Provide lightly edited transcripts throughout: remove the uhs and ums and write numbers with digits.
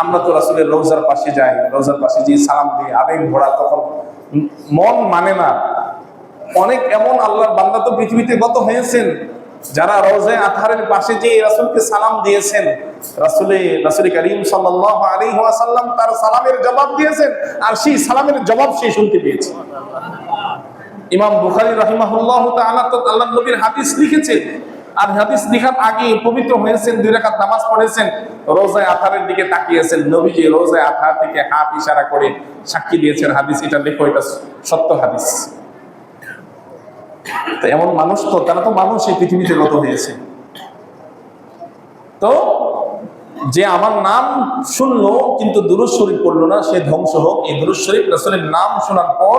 আমরা তো রাসূলের রওজার পাশে যাই, রওজার পাশে যে সালাম দিই আবেগ ভরা, তখন মন মানে না। অনেক এমন আল্লাহর বান্দা তো পৃথিবীতে গত হয়েছেন যারা রওজায়ে আতহারের পাশে যে রাসূলকে সালাম দিয়েছেন, রাসূল করিম সাল্লাল্লাহু আলাইহি ওয়াসাল্লাম তার সালামের জবাব দিয়েছেন, আর সেই সালামের জবাব সে শুনতে পেয়েছে। ইমাম বুখারী রাহিমাহুল্লাহু তাআলা তো আল্লাহর নবীর হাদিস লিখেছেন, আর হাদিস লেখার আগে পবিত্র হয়েছেন, 2 রাকাত নামাজ পড়েছেন, রওজায়ে আতহারের দিকে তাকিয়েছেন, নবীজি রওজায়ে আতহার থেকে হাত ইশারা করে সাক্ষী দিয়েছেন, হাদিস এটা লেখো, এটা সত্য হাদিস। তো এমন মানুষ তো, তারা তো মানুষ এই পৃথিবীতে গত হয়েছে। তো যে আমার নাম শুনলো কিন্তু দুরূদ শরীফ পড়লো না, সে ধ্বংস হোক। এই দুরূদ শরীফ রাসূলের নাম শোনার পর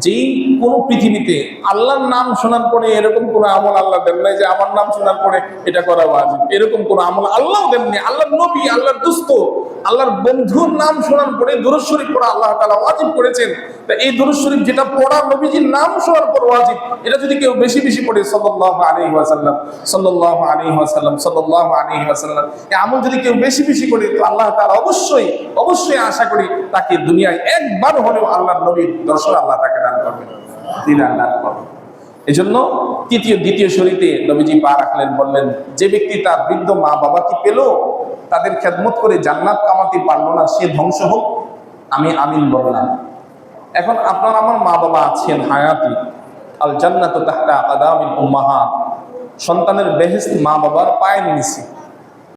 যেই কোন পৃথিবীতে আল্লাহর নাম শোনার পরে এরকম কোন আমল আল্লাহ দেন নাই যে আমার নাম শোনার পরে এটা করা ওয়াজিব, এরকম কোন আমল আল্লাহ দেননি। আল্লাহর নবী, আল্লাহর দোস্ত, আল্লাহর বন্ধুর নাম শোনার পরে দুরূদ শরীফ পড়া আল্লাহ তাআলা ওয়াজিব করেছেন। তা এই দুরূদ শরীফ যেটা পড়া নবীজির নাম শোনার পর ওয়াজিব, এটা যদি কেউ বেশি বেশি পড়ে সাল্লাল্লাহু আলাইহি ওয়াসাল্লাম, সাল্লাল্লাহু আলাইহি ওয়াসাল্লাম, সাল্লাল্লাহু আলাইহি ওয়াসাল্লাম, এই আমল যদি কেউ বেশি বেশি করে, তো আল্লাহ তাআলা অবশ্যই অবশ্যই আশা করি তাকে দুনিয়ায় একবার হলেও আল্লাহর নবীর দর্শন আল্লাহ তাকে দান করবেন, দিদার দান করবেন। এজন্য দ্বিতীয় শরীতে নবীজি পা রাখলেন, বললেন যে ব্যক্তি তার বৃদ্ধ মা বাবাকে পেল, তাদের খেদমত করে জান্নাত কামাতে পারলো না, সে ধ্বংস হোক। আমি আমিন বললাম। এখন আপনার আমার মা বাবা আছেন হায়াতি, আল জান্নাতু তাহতা আকদামিল উম্মাহাত, সন্তানের বেহেশত মা বাবার পায়ের নিচে।